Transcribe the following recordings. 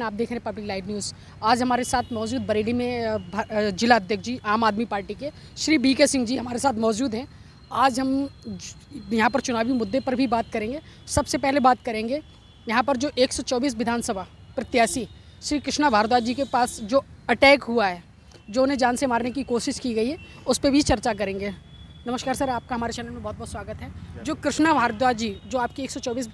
आप देख रहे हैं पब्लिक लाइव न्यूज़। आज हमारे साथ मौजूद बरेली में जिला अध्यक्ष जी आम आदमी पार्टी के श्री BK सिंह जी हमारे साथ मौजूद हैं। आज हम यहाँ पर चुनावी मुद्दे पर भी बात करेंगे। सबसे पहले बात करेंगे यहाँ पर जो 124 विधानसभा प्रत्याशी श्री कृष्णा भारद्वाज जी के पास जो अटैक हुआ है, जो उन्हें जान से मारने की कोशिश की गई है, उस पर भी चर्चा करेंगे। नमस्कार सर, आपका हमारे चैनल में बहुत बहुत स्वागत है। जो कृष्णा भारद्वाज जी जो आपकी 124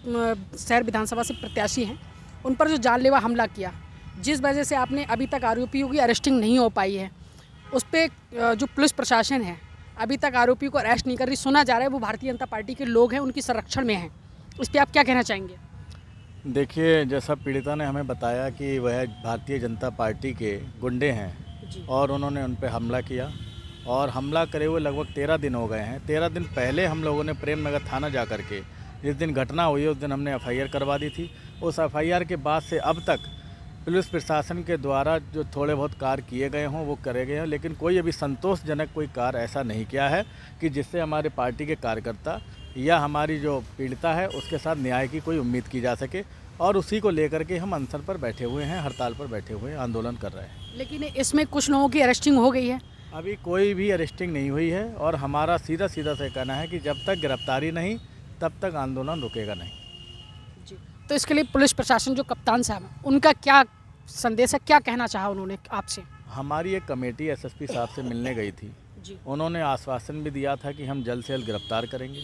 शहर विधानसभा से प्रत्याशी हैं, उन पर जो जानलेवा हमला किया, जिस वजह से आपने अभी तक आरोपियों की अरेस्टिंग नहीं हो पाई है, उस पर जो पुलिस प्रशासन है अभी तक आरोपियों को अरेस्ट नहीं कर रही। सुना जा रहा है वो भारतीय जनता पार्टी के लोग हैं, उनकी संरक्षण में हैं। इस पर आप क्या कहना चाहेंगे? देखिए, जैसा पीड़िता ने हमें बताया कि वह भारतीय जनता पार्टी के गुंडे हैं और उन्होंने उन पर हमला किया और हमला करे हुए लगभग 13 दिन हो गए हैं। 13 दिन पहले हम लोगों ने प्रेमनगर थाना जा कर के, जिस दिन घटना हुई उस दिन हमने FIR करवा दी थी। उस FIR के बाद से अब तक पुलिस प्रशासन के द्वारा जो थोड़े बहुत कार्य किए गए हों वो करे गए हैं, लेकिन कोई अभी संतोषजनक कोई कार्य ऐसा नहीं किया है कि जिससे हमारे पार्टी के कार्यकर्ता या हमारी जो पीड़िता है उसके साथ न्याय की कोई उम्मीद की जा सके। और उसी को लेकर के हम अनशन पर बैठे हुए हैं, हड़ताल पर बैठे हुए हैं, आंदोलन कर रहे हैं। लेकिन इसमें कुछ लोगों की अरेस्टिंग हो गई है। अभी कोई भी अरेस्टिंग नहीं हुई है और हमारा सीधा से कहना है कि जब तक गिरफ्तारी नहीं तब तक आंदोलन रुकेगा नहीं जी। तो इसके लिए पुलिस प्रशासन जो कप्तान साहब हैं, उनका क्या संदेश है, क्या कहना चाहा उन्होंने आपसे? हमारी एक कमेटी SSP साहब से मिलने गई थी जी। उन्होंने आश्वासन भी दिया था कि हम जल्द से जल्द गिरफ्तार करेंगे।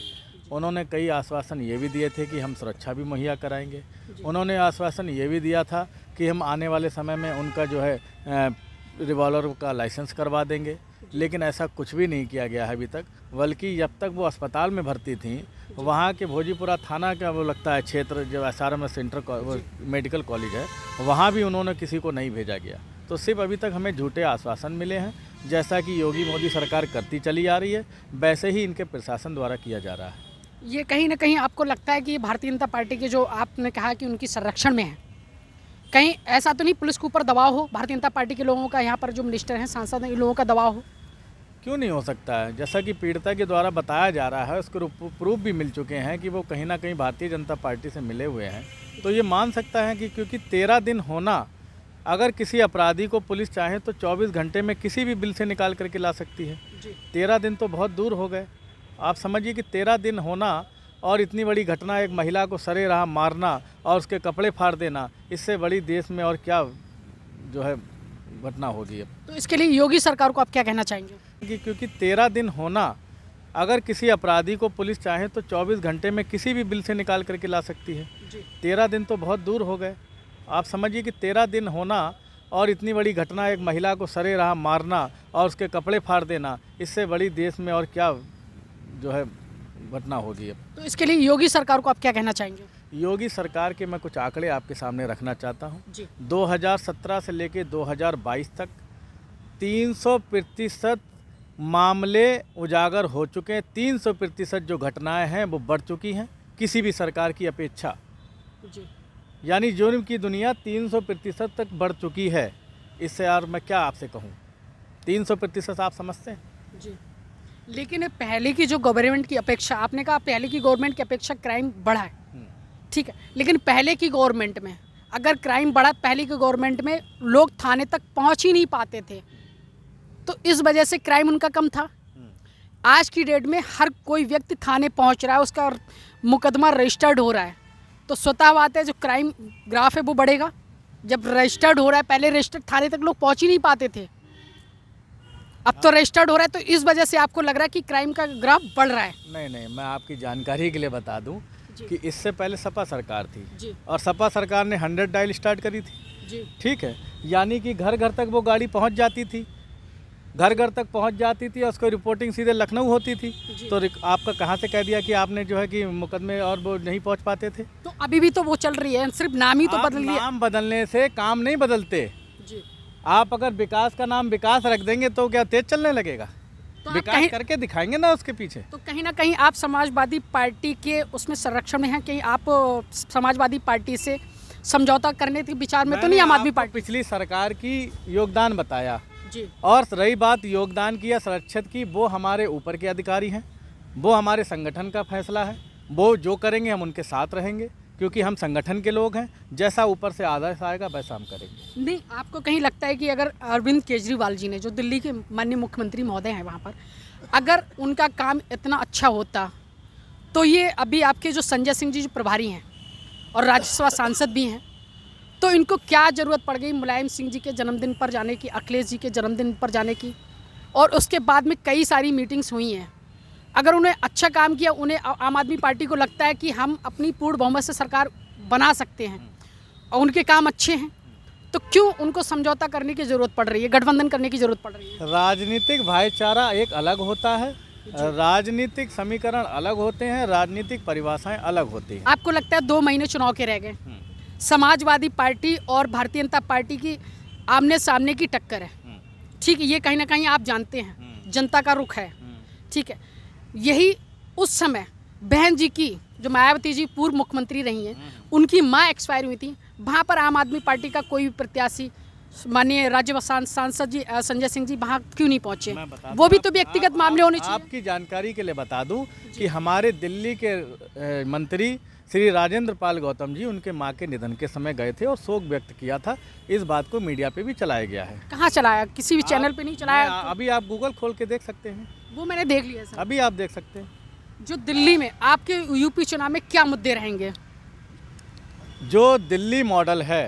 उन्होंने कई आश्वासन ये भी दिए थे कि हम सुरक्षा भी मुहैया कराएंगे। उन्होंने आश्वासन ये भी दिया था कि हम आने वाले समय में उनका जो है रिवॉल्वर का लाइसेंस करवा देंगे, लेकिन ऐसा कुछ भी नहीं किया गया है अभी तक। बल्कि जब तक वो अस्पताल में भर्ती थी, वहाँ के भोजीपुरा थाना का वो लगता है क्षेत्र जो SRM सेंटर मेडिकल कॉलेज है, वहाँ भी उन्होंने किसी को नहीं भेजा गया। तो सिर्फ अभी तक हमें झूठे आश्वासन मिले हैं। जैसा कि योगी मोदी सरकार करती चली आ रही है, वैसे ही इनके प्रशासन द्वारा किया जा रहा है। ये कहीं ना कहीं आपको लगता है कि भारतीय जनता पार्टी के जो आपने कहा कि उनकी संरक्षण में है, कहीं ऐसा तो नहीं पुलिस के ऊपर दबाव हो, भारतीय जनता पार्टी के लोगों का, यहाँ पर जो मिनिस्टर हैं, सांसद हैं, इन लोगों का दबाव हो? क्यों नहीं हो सकता है। जैसा कि पीड़िता के द्वारा बताया जा रहा है, उसको प्रूफ भी मिल चुके हैं कि वो कहीं ना कहीं भारतीय जनता पार्टी से मिले हुए हैं। तो ये मान सकता है कि क्योंकि 13 दिन होना, अगर किसी अपराधी को पुलिस चाहे तो 24 घंटे में किसी भी बिल से निकाल करके ला सकती है। 13 दिन तो बहुत दूर हो गए। आप समझिए कि 13 दिन होना और इतनी बड़ी घटना, एक महिला को सरेराह मारना और उसके कपड़े फाड़ देना, इससे बड़ी देश में और क्या जो है घटना होगी। अब तो इसके लिए योगी सरकार को आप क्या कहना चाहेंगे? क्योंकि 13 दिन होना, अगर किसी अपराधी को पुलिस चाहे तो 24 घंटे में किसी भी बिल से निकाल करके ला सकती है। 13 दिन तो बहुत दूर हो गए। आप समझिए कि 13 दिन होना और इतनी बड़ी घटना, एक महिला को सरेराह मारना और उसके कपड़े फाड़ देना, इससे बड़ी देश में और क्या जो है घटना होगी। अब तो इसके लिए योगी सरकार को आप क्या कहना चाहेंगे? योगी सरकार के मैं कुछ आंकड़े आपके सामने रखना चाहता हूँ। 2017 से लेके 2022 तक 300% मामले उजागर हो चुके हैं। 300% जो घटनाएं हैं वो बढ़ चुकी हैं किसी भी सरकार की अपेक्षा। यानी जुर्म की दुनिया 300% तक बढ़ चुकी है। इससे यार मैं क्या आपसे कहूँ, 300% आप समझते हैं जी। लेकिन पहले की जो गवर्नमेंट की अपेक्षा, आपने कहा पहले की गवर्नमेंट की अपेक्षा क्राइम बढ़ा है, ठीक है, लेकिन पहले की गवर्नमेंट में अगर क्राइम बढ़ा, पहले की गवर्नमेंट में लोग थाने तक पहुंच ही नहीं पाते थे, तो इस वजह से क्राइम उनका कम था। आज की डेट में हर कोई व्यक्ति थाने पहुंच रहा है, उसका मुकदमा रजिस्टर्ड हो रहा है, तो स्वतः बात है जो क्राइम ग्राफ है वो बढ़ेगा। जब रजिस्टर्ड हो रहा है, पहले रजिस्टर्ड थाने तक लोग पहुंच ही नहीं पाते थे, अब तो रजिस्टर्ड हो रहा है, तो इस वजह से आपको लग रहा है कि क्राइम का ग्राफ बढ़ रहा है? नहीं, मैं आपकी जानकारी के लिए बता दूं कि इससे पहले सपा सरकार थी और सपा सरकार ने 100 डायल स्टार्ट करी थी, ठीक है। यानी कि घर घर तक वो गाड़ी पहुंच जाती थी, घर घर तक पहुंच जाती थी और उसको रिपोर्टिंग सीधे लखनऊ होती थी। तो आपका कहाँ से कह दिया कि आपने जो है कि मुकदमे और वो नहीं पहुंच पाते थे? तो अभी भी तो वो चल रही है, सिर्फ नाम ही तो बदल गया। नाम बदलने से काम नहीं बदलते जी। आप अगर विकास का नाम विकास रख देंगे तो क्या तेज चलने लगेगा? तो विकास करके दिखाएंगे ना उसके पीछे। तो कहीं ना कहीं आप समाजवादी पार्टी के उसमें संरक्षण में हैं, कहीं आप समाजवादी पार्टी से समझौता करने के विचार में तो नहीं? आम आदमी पार्टी पिछली सरकार की योगदान बताया जी। और रही बात योगदान की या सुरक्षित की, वो हमारे ऊपर के अधिकारी हैं। वो हमारे संगठन का फैसला है, वो जो करेंगे हम उनके साथ रहेंगे, क्योंकि हम संगठन के लोग हैं। जैसा ऊपर से आदेश आएगा वैसा हम करेंगे। नहीं, आपको कहीं लगता है कि अगर अरविंद केजरीवाल जी ने, जो दिल्ली के माननीय मुख्यमंत्री महोदय हैं वहाँ पर, अगर उनका काम इतना अच्छा होता तो ये अभी आपके जो संजय सिंह जी जो प्रभारी हैं और राज्यसभा सांसद भी हैं, तो इनको क्या ज़रूरत पड़ गई मुलायम सिंह जी के जन्मदिन पर जाने की, अखिलेश जी के जन्मदिन पर जाने की, और उसके बाद में कई सारी मीटिंग्स हुई हैं। अगर उन्हें अच्छा काम किया, उन्हें आम आदमी पार्टी को लगता है कि हम अपनी पूर्ण बहुमत से सरकार बना सकते हैं और उनके काम अच्छे हैं, तो क्यों उनको समझौता करने की ज़रूरत पड़ रही है, गठबंधन करने की ज़रूरत पड़ रही है? राजनीतिक भाईचारा एक अलग होता है, राजनीतिक समीकरण अलग होते हैं, राजनीतिक परिभाषाएं अलग होती हैं। आपको लगता है 2 महीने चुनाव के रह गए, समाजवादी पार्टी और भारतीय जनता पार्टी की आमने सामने की टक्कर है, ठीक है, ये कहीं ना कहीं आप जानते हैं, जनता का रुख है, ठीक है। यही उस समय बहन जी की, जो मायावती जी पूर्व मुख्यमंत्री रही हैं, उनकी माँ एक्सपायर हुई थी, वहाँ पर आम आदमी पार्टी का कोई भी प्रत्याशी, माननीय राज्यसभा सांसद जी संजय सिंह जी वहाँ क्यों नहीं पहुँचे? वो भी तो व्यक्तिगत मामले होने चाहिए। आपकी जानकारी के लिए बता दूं कि हमारे दिल्ली के मंत्री श्री राजेंद्र पाल गौतम जी उनके मां के निधन के समय गए थे और शोक व्यक्त किया था। इस बात को मीडिया पे भी चलाया गया है। कहाँ चलाया? किसी भी चैनल पे नहीं चलाया? अभी आप गूगल खोल के देख सकते हैं। वो मैंने देख लिया सर। अभी आप देख सकते हैं। जो दिल्ली में आपके यूपी चुनाव में क्या मुद्दे रहेंगे? जो दिल्ली मॉडल है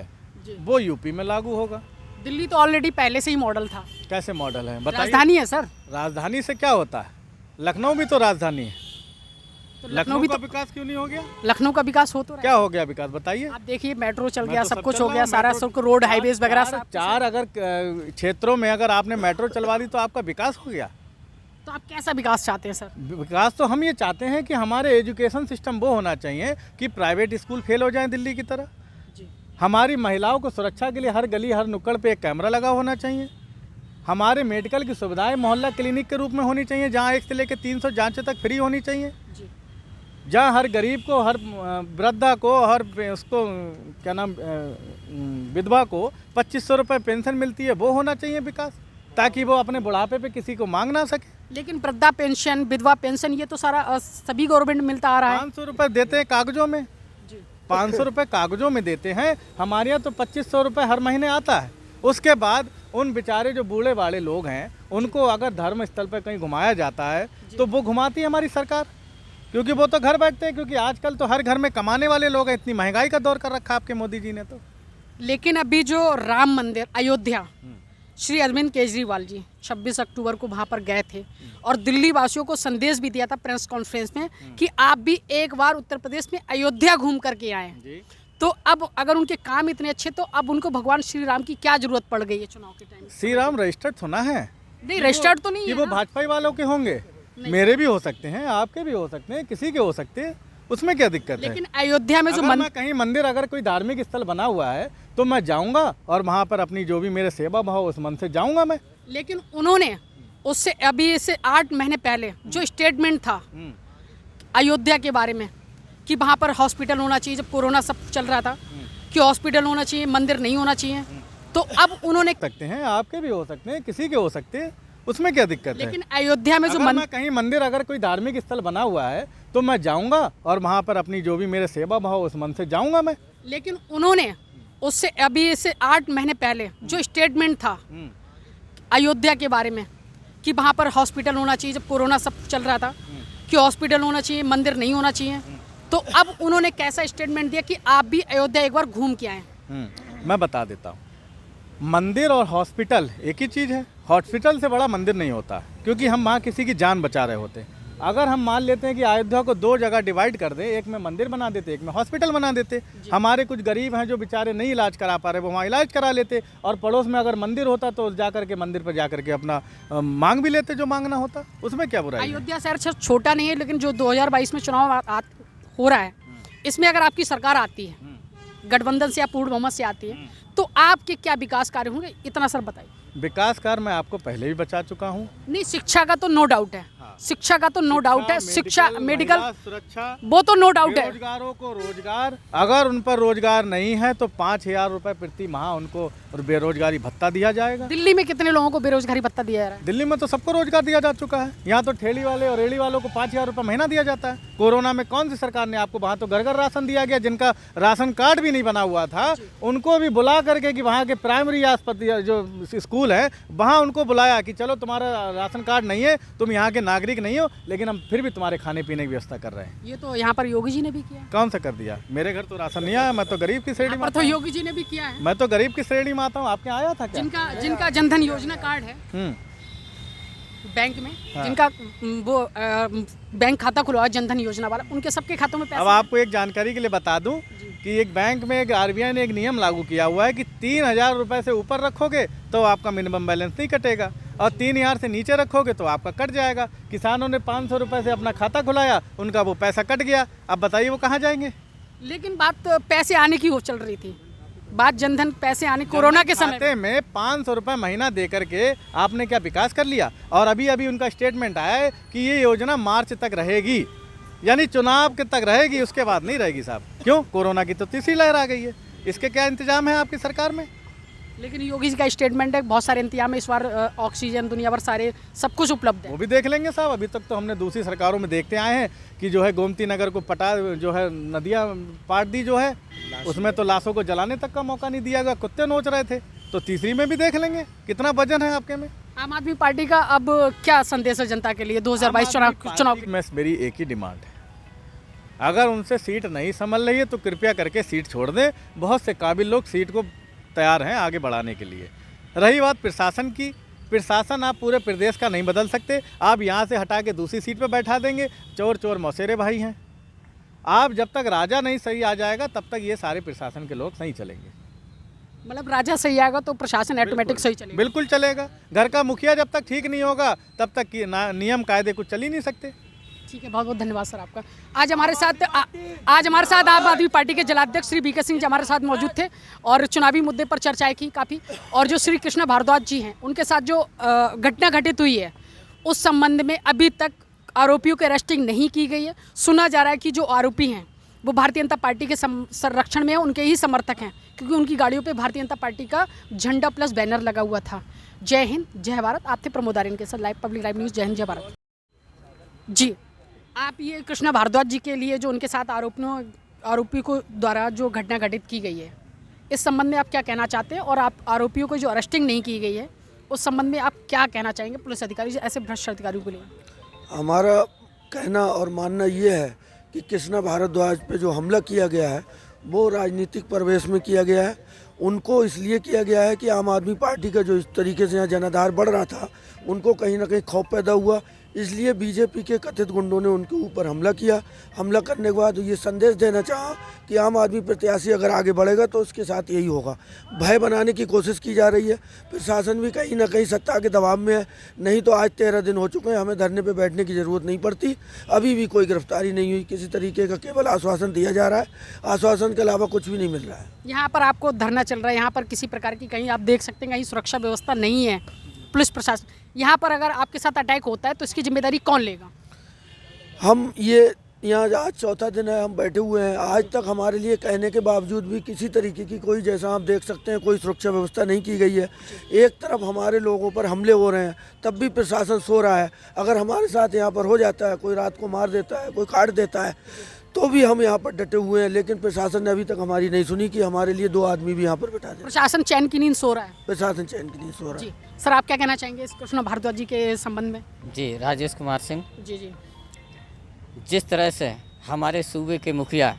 वो यूपी में लागू होगा। दिल्ली तो ऑलरेडी पहले से ही मॉडल था। कैसे मॉडल है बताइए? राजधानी है सर। राजधानी से क्या होता है? लखनऊ भी तो राजधानी है। तो लखनऊ का विकास क्यों नहीं हो गया? लखनऊ का विकास हो तो रहा है। क्या हो गया विकास बताइए? आप देखिए, मेट्रो चल गया, तो सब सब कुछ चल हो रहा गया, है, सारा मेट्रो- सब रोड हाईवेज वगैरह सब। चार अगर क्षेत्रों में अगर आपने मेट्रो चलवा दी तो आपका विकास हो गया। तो आप कैसा विकास चाहते हैं सर? विकास तो हम ये चाहते हैं कि हमारे एजुकेशन सिस्टम वो होना चाहिए कि प्राइवेट स्कूल फेल हो जाएं दिल्ली की तरह। जी। हमारी महिलाओं को सुरक्षा के लिए हर गली हर नुक्कड़ पे एक कैमरा लगा होना चाहिए। हमारे मेडिकल की सुविधाएं मोहल्ला क्लिनिक के रूप में होनी चाहिए, जहां 1 से लेकर 300 जांचें तक फ्री होनी चाहिए। जी। जहाँ हर गरीब को, हर वृद्धा को, हर उसको क्या नाम विधवा को 2500 रुपये पेंशन मिलती है, वो होना चाहिए विकास, ताकि वो अपने बुढ़ापे पे किसी को मांग ना सके। लेकिन वृद्धा पेंशन, विधवा पेंशन, ये तो सारा सभी गवर्नमेंट मिलता आ रहा है। 500 रुपये देते हैं कागजों में। जी। 500 रुपये कागजों में देते हैं। हमारे यहाँ तो 2500 रुपये हर महीने आता है। उसके बाद उन बेचारे जो बूढ़े बाड़े लोग हैं उनको अगर धर्म स्थल पर कहीं घुमाया जाता है तो वो घुमाती है हमारी सरकार, क्योंकि वो तो घर बैठते हैं, क्योंकि आजकल तो हर घर में कमाने वाले लोग हैं। इतनी महंगाई का दौर कर रखा आपके मोदी जी ने तो। लेकिन अभी जो राम मंदिर अयोध्या, श्री अरविंद केजरीवाल जी 26 अक्टूबर को वहाँ पर गए थे और दिल्ली वासियों को संदेश भी दिया था प्रेस कॉन्फ्रेंस में कि आप भी एक बार उत्तर प्रदेश में अयोध्या घूम करके आए। तो अब अगर उनके काम इतने अच्छे, तो अब उनको भगवान श्री राम की क्या जरूरत पड़ गई है चुनाव के टाइम? श्री राम रजिस्टर्ड सुना है? नहीं, रजिस्टर्ड तो नहीं कि है वो ना। भाजपा वालों के होंगे? मेरे भी हो सकते हैं, आपके भी हो सकते हैं, किसी के हो सकते हैं, उसमें क्या दिक्कत है? लेकिन अयोध्या में जो मैं कहीं मंदिर, अगर कोई धार्मिक स्थल बना हुआ है तो मैं जाऊंगा और वहाँ पर अपनी जो भी मेरे सेवा भाव उस मन से जाऊंगा मैं। लेकिन उन्होंने उससे अभी से 8 महीने पहले जो स्टेटमेंट था अयोध्या के बारे में कि वहाँ पर हॉस्पिटल होना चाहिए, जब कोरोना सब चल रहा था कि हॉस्पिटल होना चाहिए, मंदिर नहीं होना चाहिए, तो अब उन्होंने सकते हैं, आपके भी हो सकते हैं, किसी के हो सकते हैं, उसमें क्या दिक्कत है? लेकिन अयोध्या में जो मैं कहीं मंदिर, अगर कोई धार्मिक स्थल बना हुआ है तो मैं जाऊंगा और वहाँ पर अपनी जो भी मेरे सेवा भाव उस मन से जाऊंगा मैं। लेकिन उन्होंने उससे अभी से 8 महीने पहले जो स्टेटमेंट था अयोध्या के बारे में कि वहाँ पर हॉस्पिटल होना चाहिए, जब कोरोना सब चल रहा था कि हॉस्पिटल होना चाहिए, मंदिर नहीं होना चाहिए, तो अब उन्होंने कैसा स्टेटमेंट दिया कि आप भी अयोध्या एक बार घूम के आए? मैं बता देता हूँ, मंदिर और हॉस्पिटल एक ही चीज़ है। हॉस्पिटल से बड़ा मंदिर नहीं होता, क्योंकि हम वहाँ किसी की जान बचा रहे होते हैं। अगर हम मान लेते हैं कि अयोध्या को 2 जगह डिवाइड कर दें, एक में मंदिर बना देते, एक में हॉस्पिटल बना देते, हमारे कुछ गरीब हैं जो बेचारे नहीं इलाज करा पा रहे, वो वहाँ इलाज करा लेते, और पड़ोस में अगर मंदिर होता तो जा करके मंदिर पर जा करके अपना मांग भी लेते जो मांगना होता। उसमें क्या बुराई है? अयोध्या शहर छोटा नहीं है, लेकिन जो 2022 में चुनाव हो रहा है, इसमें अगर आपकी सरकार आती है, गठबंधन से या पूर्ण बहुमत से आती है, तो आपके क्या विकास कार्य होंगे? इतना सर बताइए। विकास कार्य मैं आपको पहले भी बता चुका हूँ। नहीं, शिक्षा का तो नो डाउट है, हाँ। शिक्षा का तो नो डाउट है, शिक्षा मेडिकल महिला सुरक्षा, वो तो नो डाउट है। बेरोजगारों को रोजगार, अगर उन पर रोजगार नहीं है तो 5,000 रुपए प्रति माह उनको बेरोजगारी भत्ता दिया जाएगा। दिल्ली में कितने लोगों को बेरोजगारी भत्ता दिया जा रहा है? दिल्ली में तो सबको रोजगार दिया जा चुका है। यहाँ तो ठेली वाले और रेड़ी वालों को 5,000 रुपये महीना दिया जाता है। कोरोना में कौन सी सरकार ने आपको, वहाँ तो घर घर राशन दिया गया, जिनका राशन कार्ड भी नहीं बना हुआ था उनको भी बुला करके कि वहाँ के प्राइमरी अस्पताल जो स्कूल है वहाँ उनको बुलाया कि चलो तुम्हारा राशन कार्ड नहीं है, तुम यहाँ के नागरिक नहीं हो, लेकिन हम फिर भी तुम्हारे खाने पीने की व्यवस्था कर रहे हैं। ये तो यहाँ पर योगी जी ने भी किया। कौन सा कर दिया? मेरे घर तो राशन नहीं आया, मैं तो गरीब की श्रेणी में, तो योगी जी ने भी किया है। मैं तो गरीब की श्रेणी में आता हूँ। आपके आया था क्या? जिनका जनधन योजना कार्ड है बैंक में, हाँ। जिनका वो बैंक खाता खुलवा जनधन योजना वाला, उनके सबके खातों में पैसे। अब आपको एक जानकारी के लिए बता दूं कि एक बैंक में एक आरबीआई ने एक नियम लागू किया हुआ है कि 3,000 रुपये से ऊपर रखोगे तो आपका मिनिमम बैलेंस नहीं कटेगा, और 3,000 से नीचे रखोगे तो आपका कट जाएगा। किसानों ने 500 रुपये से अपना खाता खुलाया, उनका वो पैसा कट गया। अब बताइए वो कहाँ जाएंगे? लेकिन बात पैसे आने की वो चल रही थी, बात जनधन पैसे आने कोरोना के समय खाते में 500 रुपये महीना दे करके आपने क्या विकास कर लिया? और अभी अभी उनका स्टेटमेंट आया है कि ये योजना मार्च तक रहेगी, यानी चुनाव के तक रहेगी, उसके बाद नहीं रहेगी साहब। क्यों? कोरोना की तो तीसरी लहर आ गई है। इसके क्या इंतजाम है आपकी सरकार में? लेकिन योगी जी का स्टेटमेंट है बहुत सारे इंतजाम है इस बार, ऑक्सीजन दुनिया भर सारे सब कुछ उपलब्ध है। वो भी देख लेंगे साहब। अभी तक तो हमने दूसरी सरकारों में देखते आए हैं कि जो है गोमती नगर को जो है नदियाँ पाट दी जो है, उसमें तो लाशों को जलाने तक का मौका नहीं दिया गया, कुत्ते नोच रहे थे। तो तीसरी में भी देख लेंगे कितना वजन है आपके में। आम आदमी पार्टी का अब क्या संदेश है जनता के लिए 2022 चुनाव? मेरी एक ही डिमांड है, अगर उनसे सीट नहीं संभल रही है तो कृपया करके सीट छोड़ दें। बहुत से काबिल लोग सीट को तैयार हैं आगे बढ़ाने के लिए। रही बात प्रशासन की, प्रशासन आप पूरे प्रदेश का नहीं बदल सकते। आप यहाँ से हटा के दूसरी सीट पर बैठा देंगे, चोर चोर मौसेरे भाई हैं। आप जब तक राजा नहीं सही आ जाएगा तब तक ये सारे प्रशासन के लोग सही चलेंगे। मतलब राजा सही आएगा तो प्रशासन ऑटोमेटिक सही चलेगा? बिल्कुल चलेगा। घर का मुखिया जब तक ठीक नहीं होगा तब तक नियम कायदे कुछ चल ही नहीं सकते। ठीक है, बहुत बहुत धन्यवाद सर आपका। आज हमारे साथ आम आदमी पार्टी के जिलाध्यक्ष श्री बीके सिंह जी हमारे साथ मौजूद थे और चुनावी मुद्दे पर चर्चाएं की काफ़ी। और जो श्री कृष्णा भारद्वाज जी हैं, उनके साथ जो घटना घटित हुई है उस संबंध में अभी तक आरोपियों की अरेस्टिंग नहीं की गई है। सुना जा रहा है कि जो आरोपी हैं वो भारतीय जनता पार्टी के संरक्षण में है, उनके ही समर्थक हैं, क्योंकि उनकी गाड़ियों पे भारतीय जनता पार्टी का झंडा प्लस बैनर लगा हुआ था। जय हिंद, जय भारत। आप थे प्रमोद आर्यन के साथ लाइव पब्लिक लाइव न्यूज़। जय हिंद, जय भारत। जी, आप ये कृष्णा भारद्वाज जी के लिए जो उनके साथ आरोपी को द्वारा जो घटना घटित की गई है, इस संबंध में आप क्या कहना चाहते हैं? और आप आरोपियों को जो अरेस्टिंग नहीं की गई है उस संबंध में आप क्या कहना चाहेंगे पुलिस अधिकारी ऐसे भ्रष्ट अधिकारियों को लिए? हमारा कहना और मानना ये है कि कृष्णा भारद्वाज पे जो हमला किया गया है वो राजनीतिक परिवेश में किया गया है। उनको इसलिए किया गया है कि आम आदमी पार्टी का जो इस तरीके से यहाँ जनाधार बढ़ रहा था, उनको कहीं ना कहीं खौफ पैदा हुआ, इसलिए बीजेपी के कथित गुंडों ने उनके ऊपर हमला किया। हमला करने के बाद ये संदेश देना चाहा कि आम आदमी प्रत्याशी अगर आगे बढ़ेगा तो उसके साथ यही होगा। भय बनाने की कोशिश की जा रही है। प्रशासन भी कहीं ना कहीं सत्ता के दबाव में है। नहीं तो आज 13 दिन हो चुके हैं, हमें धरने पे बैठने की ज़रूरत नहीं पड़ती। अभी भी कोई गिरफ्तारी नहीं हुई, किसी तरीके का केवल आश्वासन दिया जा रहा है। आश्वासन के अलावा कुछ भी नहीं मिल रहा है। यहाँ पर आपको धरना चल रहा है, यहाँ पर किसी प्रकार की कहीं आप देख सकते हैं कहीं सुरक्षा व्यवस्था नहीं है, पुलिस प्रशासन। यहाँ पर अगर आपके साथ अटैक होता है तो इसकी जिम्मेदारी कौन लेगा? हम ये यहाँ आज चौथा दिन है हम बैठे हुए हैं। आज तक हमारे लिए कहने के बावजूद भी किसी तरीके की कोई, जैसा आप देख सकते हैं, कोई सुरक्षा व्यवस्था नहीं की गई है। एक तरफ हमारे लोगों पर हमले हो रहे हैं तब भी प्रशासन सो रहा है। अगर हमारे साथ यहाँ पर हो जाता है, कोई रात को मार देता है, कोई काट देता है, तो भी हम यहाँ पर डटे हुए हैं। लेकिन प्रशासन ने अभी तक हमारी नहीं सुनी कि हमारे लिए 2 आदमी भी यहाँ पर बैठा दें। प्रशासन चैन की नींद सो रहा है। प्रशासन चैन की नींद सो रहा है। जी सर, आप क्या कहना चाहेंगे इस कृष्णा भारद्वाज जी के संबंध में? जी, राजेश कुमार सिंह। जी, जिस तरह से हमारे सूबे के मुखिया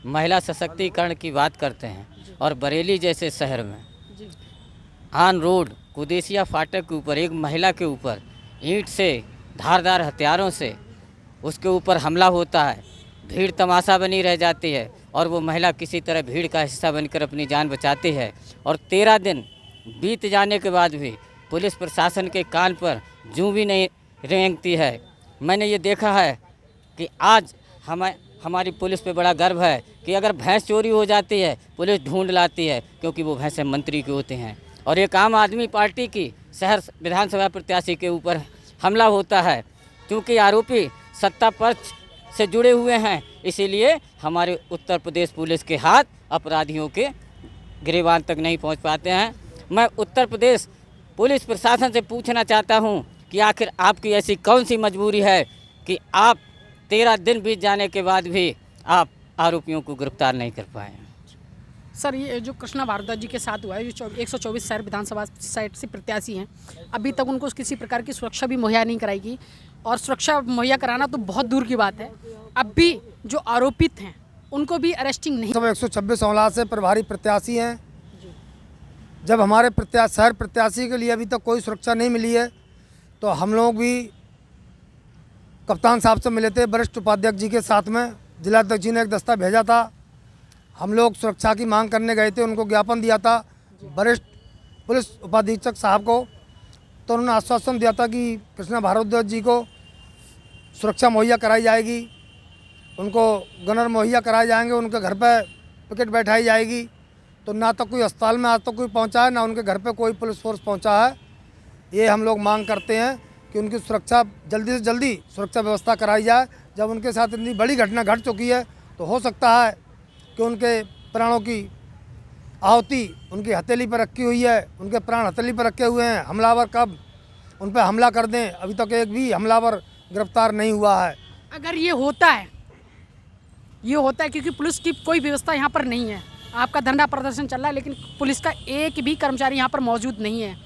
महिला सशक्तिकरण की बात करते हैं और बरेली जैसे शहर में ऑन रोड कुदेसिया फाटक के ऊपर एक महिला के ऊपर ईंट से, धारदार हथियारों से उसके ऊपर हमला होता है, भीड़ तमाशा बनी रह जाती है और वो महिला किसी तरह भीड़ का हिस्सा बनकर अपनी जान बचाती है। और 13 दिन बीत जाने के बाद भी पुलिस प्रशासन के कान पर जूं भी नहीं रेंगती है। मैंने ये देखा है कि आज हमारी पुलिस पे बड़ा गर्व है कि अगर भैंस चोरी हो जाती है पुलिस ढूंढ लाती है, क्योंकि वो भैंसें मंत्री के होते हैं। और एक आम आदमी पार्टी की शहर विधानसभा प्रत्याशी के ऊपर हमला होता है क्योंकि आरोपी सत्ता पक्ष से जुड़े हुए हैं, इसीलिए हमारे उत्तर प्रदेश पुलिस के हाथ अपराधियों के गिरेबान तक नहीं पहुंच पाते हैं। मैं उत्तर प्रदेश पुलिस प्रशासन से पूछना चाहता हूं कि आखिर आपकी ऐसी कौन सी मजबूरी है कि आप 13 दिन बीत जाने के बाद भी आप आरोपियों को गिरफ्तार नहीं कर पाए। सर, ये जो कृष्णा भारद्वाज जी के साथ हुआ है, जो 124 शहर विधानसभा साइड से प्रत्याशी हैं, अभी तक उनको किसी प्रकार की सुरक्षा भी मुहैया नहीं कराई गई, और सुरक्षा मुहैया कराना तो बहुत दूर की बात है, अब भी जो आरोपित हैं उनको भी अरेस्टिंग नहीं। सब 126 औलाद से प्रभारी प्रत्याशी हैं। जब हमारे शहर प्रत्याशी के लिए अभी तक कोई सुरक्षा नहीं मिली है, तो हम लोग भी कप्तान साहब से मिले थे, वरिष्ठ उपाध्यक्ष जी के साथ में जिलाध्यक्ष जी ने एक दस्ता भेजा था। हम लोग सुरक्षा की मांग करने गए थे, उनको ज्ञापन दिया था वरिष्ठ पुलिस उपाधीक्षक साहब को, तो उन्होंने आश्वासन दिया था कि कृष्णा भारद्वाज जी को सुरक्षा मुहैया कराई जाएगी, उनको गनर मुहैया कराए जाएंगे, उनके घर पर पिकेट बैठाई जाएगी। तो ना तो कोई अस्पताल में आज तक कोई पहुंचा है, ना उनके घर पे कोई पुलिस फोर्स पहुंचा है। ये हम लोग मांग करते हैं कि उनकी सुरक्षा जल्दी से जल्दी सुरक्षा व्यवस्था कराई जाए। जब उनके साथ इतनी बड़ी घटना घट चुकी है, तो हो सकता है कि उनके प्राणों की आहुति उनकी हथेली पर रखी हुई है, उनके प्राण हथेली पर रखे हुए हैं। हमलावर कब उन पर हमला कर दें, अभी तक एक भी हमलावर गिरफ्तार नहीं हुआ है। अगर ये होता है क्योंकि पुलिस की कोई व्यवस्था यहाँ पर नहीं है, आपका धरना प्रदर्शन चल रहा है, लेकिन पुलिस का एक भी कर्मचारी यहाँ पर मौजूद नहीं है,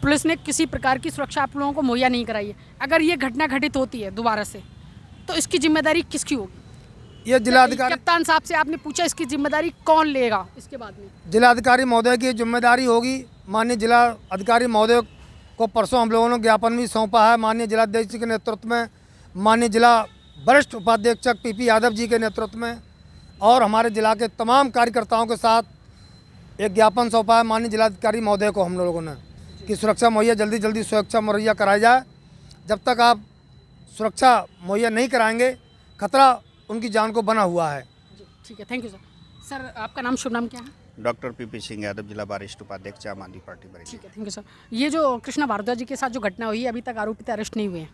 पुलिस ने किसी प्रकार की सुरक्षा आप लोगों को मुहैया नहीं कराई है। अगर ये घटना घटित होती है दोबारा से, तो इसकी जिम्मेदारी किसकी होगी? ये जिलाधिकारी कप्तान साहब से आपने पूछा, इसकी जिम्मेदारी कौन लेगा इसके बाद में? जिलाधिकारी महोदय की जिम्मेदारी होगी। माननीय जिला अधिकारी महोदय को परसों हम लोगों ने ज्ञापन भी सौंपा है, माननीय जिलाध्यक्ष जी के नेतृत्व में, माननीय जिला वरिष्ठ उपाध्यक्षक पीपी यादव जी के नेतृत्व में, और हमारे जिला के तमाम कार्यकर्ताओं के साथ एक ज्ञापन सौंपा है माननीय जिलाधिकारी महोदय को हम लोगों ने, कि सुरक्षा मुहैया जल्दी सुरक्षा मुहैया कराई जाए। जब तक आप सुरक्षा मुहैया नहीं कराएंगे, खतरा उनकी जान को बना हुआ है। ठीक है, थैंक यू सर। सर, आपका नाम शुभ नाम क्या है? डॉक्टर पीपी सिंह यादव, जिला वरिष्ठ उपाध्यक्ष आम आदमी पार्टी बरेली। ठीक है, थैंक यू सर। ये जो कृष्णा भारद्वाज जी के साथ जो घटना हुई है, अभी तक आरोपित अरेस्ट नहीं हुए हैं,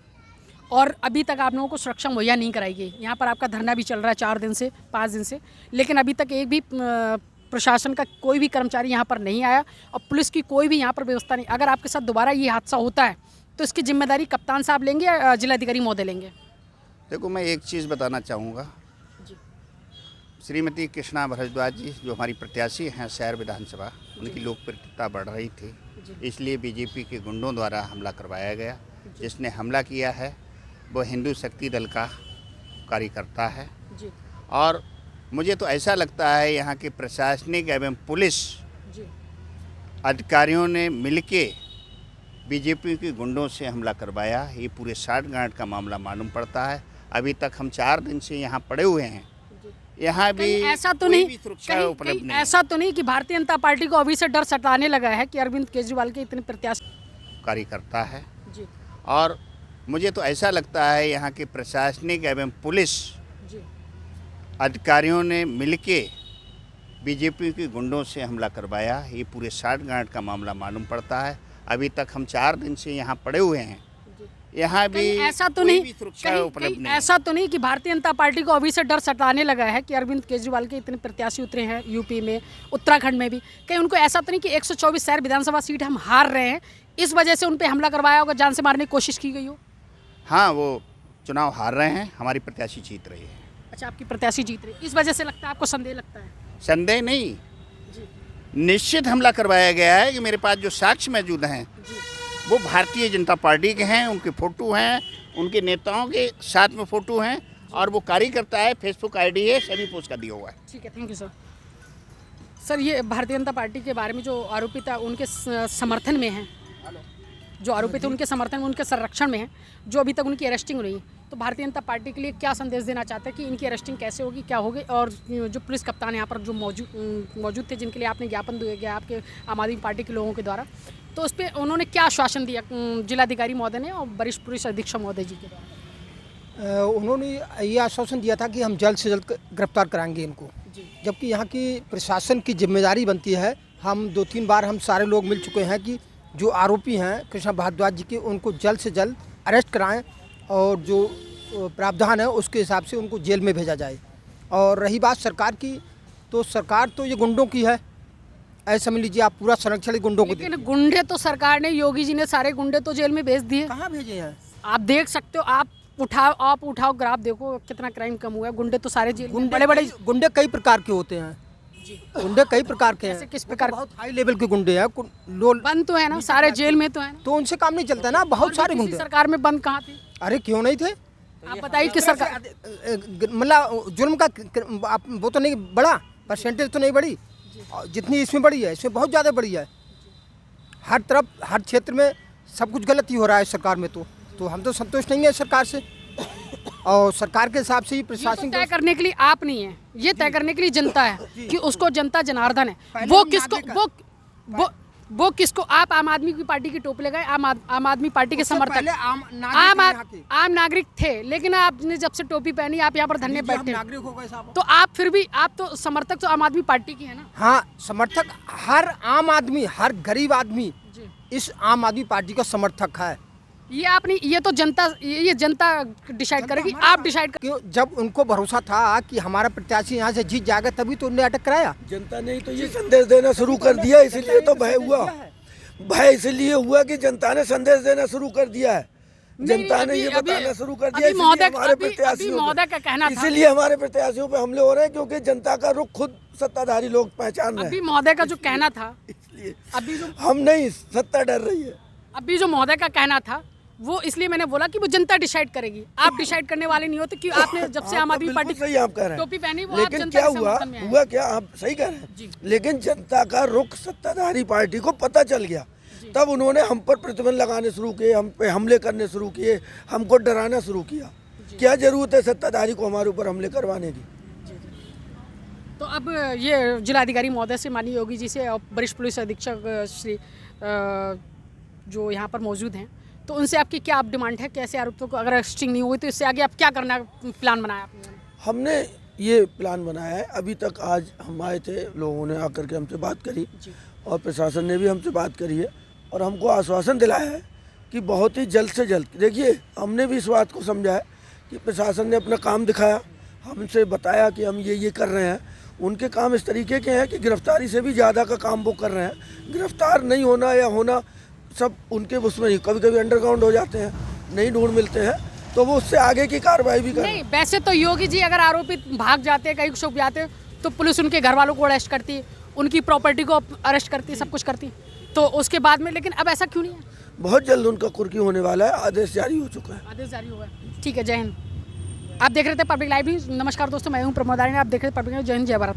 और अभी तक आप लोगों को सुरक्षा मुहैया नहीं कराई गई। यहाँ पर आपका धरना भी चल रहा है 4 दिन से 5 दिन से, लेकिन अभी तक एक भी प्रशासन का कोई भी कर्मचारी यहाँ पर नहीं आया, और पुलिस की कोई भी यहाँ पर व्यवस्था नहीं। अगर आपके साथ दोबारा ये हादसा होता है, तो इसकी जिम्मेदारी कप्तान साहब लेंगे या जिलाधिकारी महोदय लेंगे? देखो, मैं एक चीज़ बताना चाहूँगा। श्रीमती कृष्णा भारद्वाज जी जो हमारी प्रत्याशी हैं शहर विधानसभा, उनकी लोकप्रियता बढ़ रही थी, इसलिए बीजेपी के गुंडों द्वारा हमला करवाया गया। जिसने हमला किया है वो हिंदू शक्ति दल का कार्यकर्ता है, और मुझे तो ऐसा लगता है यहाँ के प्रशासनिक एवं पुलिस अधिकारियों ने मिलके बीजेपी के गुंडों से हमला करवाया। ये पूरे 60 गांठ का मामला मालूम पड़ता है। अभी तक हम 4 दिन से यहाँ पड़े हुए हैं, यहाँ भी ऐसा तो कोई नहीं, भी सुरक्षा उपलब्ध नहीं। ऐसा तो नहीं कि भारतीय जनता पार्टी को अभी से डर सताने लगा है कि अरविंद केजरीवाल के इतने प्रत्याशी कार्यकर्ता है जी, और मुझे तो ऐसा लगता है यहाँ के प्रशासनिक एवं पुलिस अधिकारियों ने मिलके बीजेपी के गुंडों से हमला करवाया। ये पूरे 60 गांठ का मामला मालूम पड़ता है। अभी तक हम 4 दिन से यहाँ पड़े हुए हैं, यहाँ भी ऐसा तो कोई नहीं, भी सुरक्षा उपलब्ध नहीं। ऐसा तो नहीं कि भारतीय जनता पार्टी को अभी से डर सताने लगा है कि अरविंद केजरीवाल के इतने प्रत्याशी उतरे हैं यूपी में, उत्तराखंड में भी। कहीं उनको ऐसा तो नहीं कि 124 शहर विधानसभा सीट हम हार रहे हैं, इस वजह से उन पर हमला करवाया होगा, जान से मारने की कोशिश की गई हो? हाँ, वो चुनाव हार रहे हैं, हमारी प्रत्याशी जीत रही है। अच्छा, आपकी प्रत्याशी जीत रही, इस वजह से लगता है आपको संदेह लगता है? संदेह नहीं, निश्चित हमला करवाया गया है कि मेरे पास जो साक्ष्य मौजूद हैं वो भारतीय जनता पार्टी के हैं, उनके फ़ोटो हैं, उनके नेताओं के साथ में फ़ोटो हैं, और वो कार्यकर्ता है, फेसबुक आईडी है, सभी पोस्ट का दिया हुआ है। ठीक है, थैंक यू सर। सर, ये भारतीय जनता पार्टी के बारे में जो आरोपित है उनके समर्थन में हैं, जो आरोपित है उनके समर्थन में, उनके संरक्षण में हैं, जो अभी तक उनकी अरेस्टिंग नहीं, तो भारतीय जनता पार्टी के लिए क्या संदेश देना चाहते हैं कि इनकी अरेस्टिंग कैसे होगी, क्या होगी? और जो पुलिस कप्तान यहाँ पर जो मौजूद थे, जिनके लिए आपने ज्ञापन दिया गया आपके आम आदमी पार्टी के लोगों के द्वारा, तो उस पर उन्होंने क्या आश्वासन दिया जिलाधिकारी महोदय ने और वरिष्ठ पुलिस अधीक्षक महोदय जी के? उन्होंने ये आश्वासन दिया था कि हम जल्द से जल्द गिरफ्तार कराएंगे इनको, जबकि यहाँ की प्रशासन की जिम्मेदारी बनती है। हम 2-3 बार हम सारे लोग मिल चुके हैं कि जो आरोपी हैं कृष्णा भारद्वाज जी के, उनको जल्द से जल्द अरेस्ट कराएं और जो प्रावधान है उसके हिसाब से उनको जेल में भेजा जाए। और रही बात सरकार की, तो सरकार तो ये गुंडों की है, ऐसा समझ लीजिए आप, पूरा संरक्षण गुंडों को लेकिन गुंडे तो सरकार ने, योगी जी ने सारे गुंडे तो जेल में भेज दिए। कहाँ भेजे हैं? आप देख सकते हो, आप उठाओ ग्राफ देखो कितना क्राइम कम हुआ है। गुंडे तो सारे जेल में, बड़े गुंडे कई प्रकार के होते हैं जी। गुंडे कई प्रकार के हैं। किस प्रकार? बहुत हाई लेवल के गुंडे हैं, बंद तो है ना, सारे जेल में तो है ना, तो उनसे काम नहीं चलता ना। बहुत सारे गुंडे सरकार में बंद कहाँ थे? अरे क्यों नहीं थे? आप बताइए किस सरकार, मतलब जुल्म का वो तो नहीं बढ़ा, परसेंटेज तो नहीं बढ़ी जितनी इसमें बढ़ी है, इसमें बहुत ज़्यादा बढ़ी है। हर तरफ हर क्षेत्र में सब कुछ गलत ही हो रहा है सरकार में। तो हम तो संतुष्ट नहीं है सरकार से, और सरकार के हिसाब से ही प्रशासन तय करने के लिए आप नहीं है, ये तय करने के लिए जनता है कि उसको जनता जनार्दन है। वो किसको वो किसको, आप आम आदमी की पार्टी की टोपी लगाए, आम आदमी पार्टी के समर्थक आम नागरिक थे, लेकिन आपने जब से टोपी पहनी आप यहाँ पर धरने बैठे नागरिक हो गए साहब। तो आप फिर भी, आप तो समर्थक तो आम आदमी पार्टी की है ना। हाँ, समर्थक हर आम आदमी, हर गरीब आदमी इस आम आदमी पार्टी का समर्थक है। ये आपने, ये तो जनता, ये जनता डिसाइड करेगी, आप डिसाइड क्यों? जब उनको भरोसा था कि हमारा प्रत्याशी यहाँ से जीत जाएगा, तभी तो उन्हें अटक कराया। जनता ने तो ये संदेश देना शुरू कर दिया, इसलिए तो भय हुआ। भय इसलिए हुआ कि जनता ने संदेश देना शुरू कर दिया है। जनता ने ये बताना शुरू कर दिया, हमारे प्रत्याशियों का कहना था, इसीलिए हमारे प्रत्याशियों पे हमले हो रहे हैं, क्योंकि जनता का रुख खुद सत्ताधारी लोग पहचान रहे हैं। अभी महोदय का जो कहना था, इसलिए अभी जो हम नहीं, सत्ता डर रही है। अभी जो महोदय का कहना था वो, इसलिए मैंने बोला कि वो जनता डिसाइड करेगी, आप डिसाइड करने वाले नहीं होते। कि आपने जब से आम आदमी पार्टी सही आप कह रहे हैं, टोपी पहनी, वो लेकिन क्या हुआ क्या, आप सही कह रहे हैं, लेकिन जनता का रुख सत्ताधारी पार्टी को पता चल गया, तब उन्होंने हम पर प्रतिबंध लगाने शुरू किए, हम पे हमले करने शुरू किए, हमको डराना शुरू किया। क्या जरूरत है सत्ताधारी को हमारे ऊपर हमले करवाने की? तो अब ये जिलाधिकारी महोदय से, माननीय योगी जी से और वरिष्ठ पुलिस अधीक्षक श्री जो यहाँ पर मौजूद हैं, तो उनसे आपकी क्या आप डिमांड है? कैसे आरोपियों को अगर अरेस्टिंग नहीं हुई तो इससे आगे आप क्या करना प्लान बनाया आपने? हमने ये प्लान बनाया है, अभी तक आज हम आए थे, लोगों ने आकर के हमसे बात करी और प्रशासन ने भी हमसे बात करी है और हमको आश्वासन दिलाया है कि बहुत ही जल्द से जल्द, देखिए हमने भी इस बात को समझा है कि प्रशासन ने अपना काम दिखाया, हमसे बताया कि हम ये कर रहे हैं। उनके काम इस तरीके के हैं कि गिरफ्तारी से भी ज़्यादा का काम वो कर रहे हैं। गिरफ्तार नहीं होना या होना सब उनके उसमें ही, कभी कभी अंडरग्राउंड हो जाते हैं, नहीं ढूंढ मिलते हैं, तो वो उससे आगे की कार्रवाई भी करें। नहीं, वैसे तो योगी जी अगर आरोपित भाग जाते हैं, कहीं छुप जाते हैं, तो पुलिस उनके घर वालों को अरेस्ट करती है, उनकी प्रॉपर्टी को अरेस्ट करती है, सब कुछ करती है, तो उसके बाद में, लेकिन अब ऐसा क्यों नहीं है? बहुत जल्द उनका कुर्की होने वाला है, आदेश जारी हो चुका है। आदेश जारी हुआ है। ठीक है, जय हिंद। आप देख रहे थे पब्लिक लाइव न्यूज़। नमस्कार दोस्तों, मैं हूँ प्रमोदारी, आप देख रहे थे पब्लिक न्यूज़। जय हिंद, जय भारत।